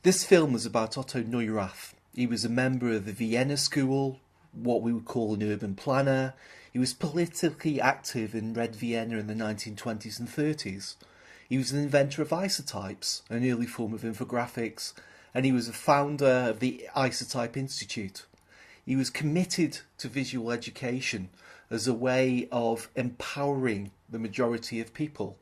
This film was about Otto Neurath. He was a member of the Vienna School, what we would call an urban planner. He was politically active in Red Vienna in the 1920s and 30s. He was an inventor of isotypes, an early form of infographics, and he was a founder of the Isotype Institute. He was committed to visual education as a way of empowering the majority of people.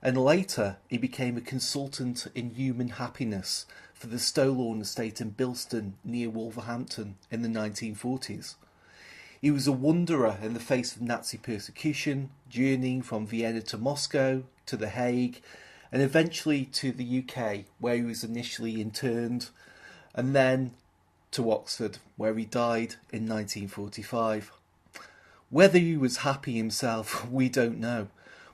And later, he became a consultant in human happiness for the Stowlawn estate in Billston near Wolverhampton in the 1940s. He was a wanderer in the face of Nazi persecution, journeying from Vienna to Moscow, to The Hague, and eventually to the UK, where he was initially interned, and then to Oxford, where he died in 1945. Whether he was happy himself, we don't know,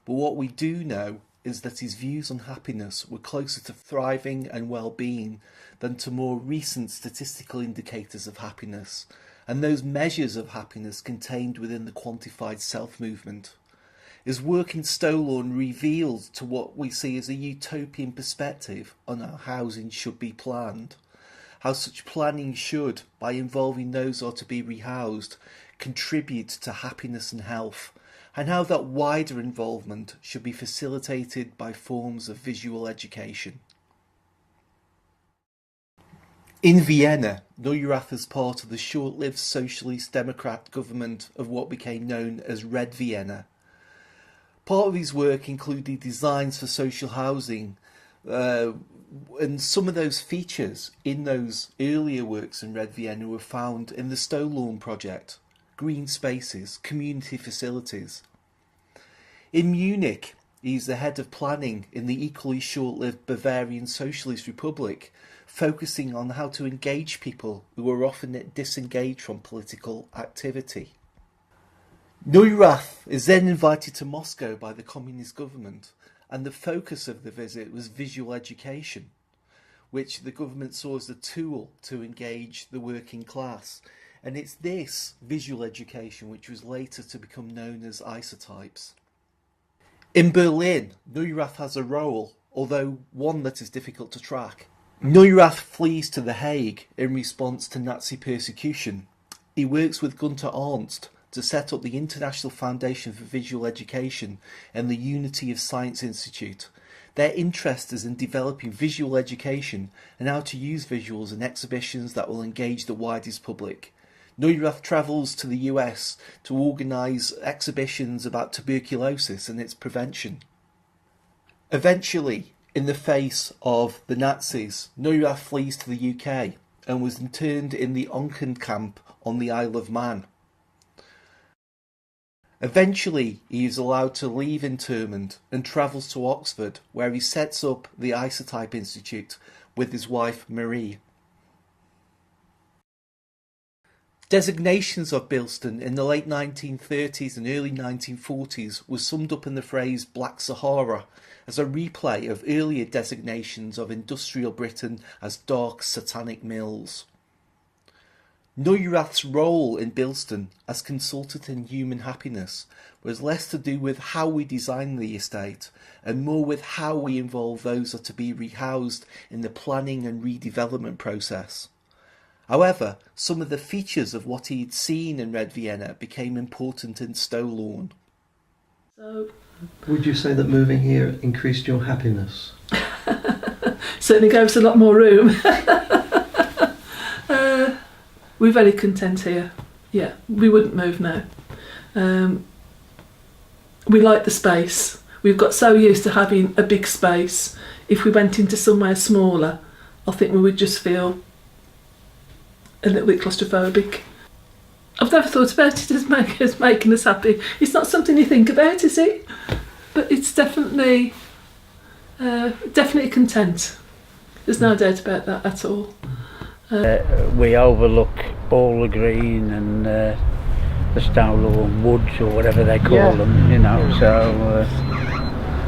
but what we do know is that his views on happiness were closer to thriving and well-being than to more recent statistical indicators of happiness, and those measures of happiness contained within the quantified self movement. His work in Stowlawn revealed to what we see as a utopian perspective on how housing should be planned, how such planning should, by involving those who are to be rehoused, contribute to happiness and health, and how that wider involvement should be facilitated by forms of visual education. In Vienna, Neurath was part of the short-lived Socialist Democrat government of what became known as Red Vienna. Part of his work included designs for social housing, and some of those features in those earlier works in Red Vienna were found in the Stowlawn project, green spaces, community facilities. In Munich, he's the head of planning in the equally short-lived Bavarian Socialist Republic, focusing on how to engage people who are often disengaged from political activity. Neurath is then invited to Moscow by the communist government, and the focus of the visit was visual education, which the government saw as a tool to engage the working class. And it's this visual education which was later to become known as isotypes. In Berlin, Neurath has a role, although one that is difficult to track. Neurath flees to The Hague in response to Nazi persecution. He works with Gunther Arndt to set up the International Foundation for Visual Education and the Unity of Science Institute. Their interest is in developing visual education and how to use visuals in exhibitions that will engage the widest public. Neurath travels to the US to organise exhibitions about tuberculosis and its prevention. Eventually, in the face of the Nazis, Neurath flees to the UK and was interned in the Onken camp on the Isle of Man. Eventually, he is allowed to leave internment and travels to Oxford, where he sets up the Isotype Institute with his wife Marie. Designations of Billston in the late 1930s and early 1940s was summed up in the phrase Black Sahara, as a replay of earlier designations of industrial Britain as dark satanic mills. Neurath's role in Billston as consultant in human happiness was less to do with how we design the estate and more with how we involve those who are to be rehoused in the planning and redevelopment process. However, some of the features of what he'd seen in Red Vienna became important in Stowlawn. So, would you say that moving here increased your happiness? certainly gave us a lot more room. We're very content here. Yeah, we wouldn't move now. We like the space. We've got so used to having a big space. If we went into somewhere smaller, I think we would just feel a little bit claustrophobic. I've never thought about it as making us happy. It's not something you think about, is it? But it's definitely content. There's no doubt about that at all. We overlook all the green and the Stowlawn woods or whatever they call them, you know. So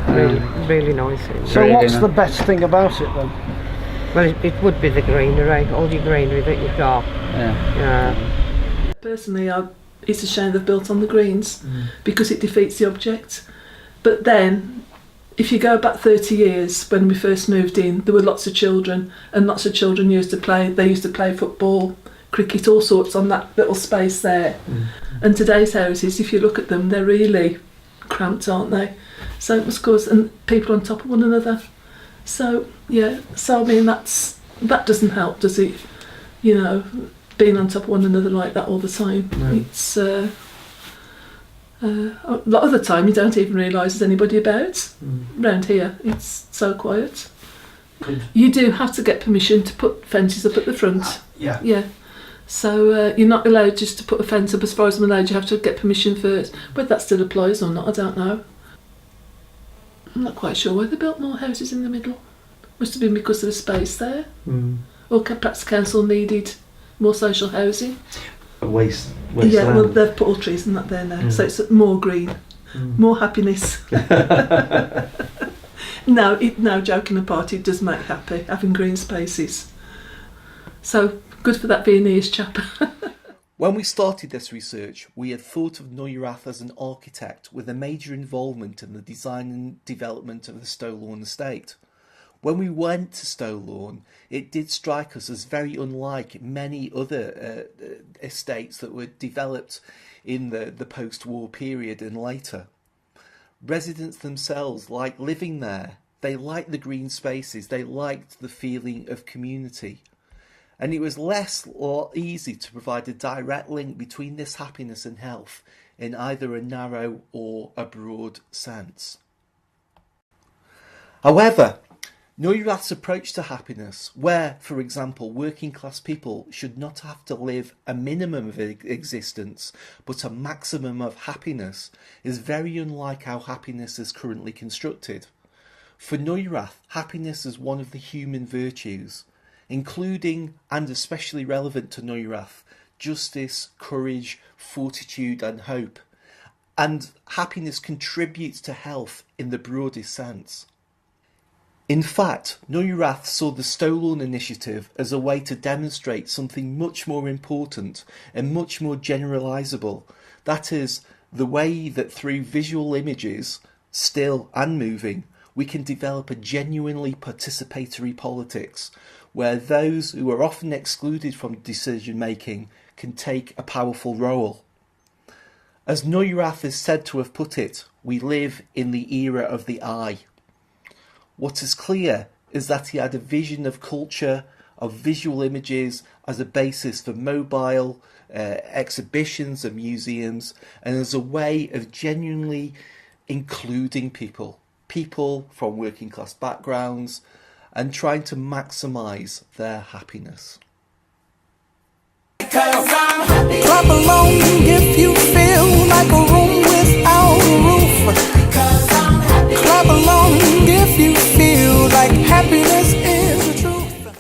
really nice. So really what's nice. the best thing about it then? Well, it would be the greenery, all your greenery that you've got. Yeah. Personally, it's a shame they've built on the greens because it defeats the object. But then if you go back 30 years, when we first moved in, there were lots of children, and lots of children used to play. They used to play football, cricket, all sorts on that little space there. And today's houses, if you look at them, they're really cramped, aren't they? So it must cause, and people on top of one another. So yeah, so I mean that doesn't help, does it? You know, being on top of one another like that all the time. No. It's a lot of the time you don't even realise there's anybody about. Round here, it's so quiet. Good. You do have to get permission to put fences up at the front. Yeah. Yeah. So you're not allowed just to put a fence up. As far as I'm allowed, you have to get permission first. Whether that still applies or not, I don't know. I'm not quite sure why they built more houses in the middle. Must have been because of the space there. Or perhaps the council needed more social housing. Waste Yeah, well, land. they've put all trees and that there now, so it's more green, more happiness. No, joking apart, it does make happy having green spaces. So good for that Viennese chap. When we started this research, we had thought of Neurath as an architect with a major involvement in the design and development of the Stowlawn estate. When we went to Stowlawn, it did strike us as very unlike many other estates that were developed in the post-war period and later. Residents themselves liked living there. They liked the green spaces. They liked the feeling of community. And it was less or easy to provide a direct link between this happiness and health in either a narrow or a broad sense. However, Neurath's approach to happiness, where, for example, working class people should not have to live a minimum of existence but a maximum of happiness, is very unlike how happiness is currently constructed. For Neurath, happiness is one of the human virtues, including, and especially relevant to Neurath, justice, courage, fortitude and hope. And happiness contributes to health in the broadest sense. In fact, Neurath saw the Stowlawn initiative as a way to demonstrate something much more important and much more generalisable. That is, the way that through visual images, still and moving, we can develop a genuinely participatory politics, where those who are often excluded from decision making can take a powerful role. As Neurath is said to have put it, we live in the era of the eye. What is clear is that he had a vision of culture, of visual images as a basis for mobile exhibitions and museums, and as a way of genuinely including people from working class backgrounds, and trying to maximise their happiness. Clap along if you feel like a room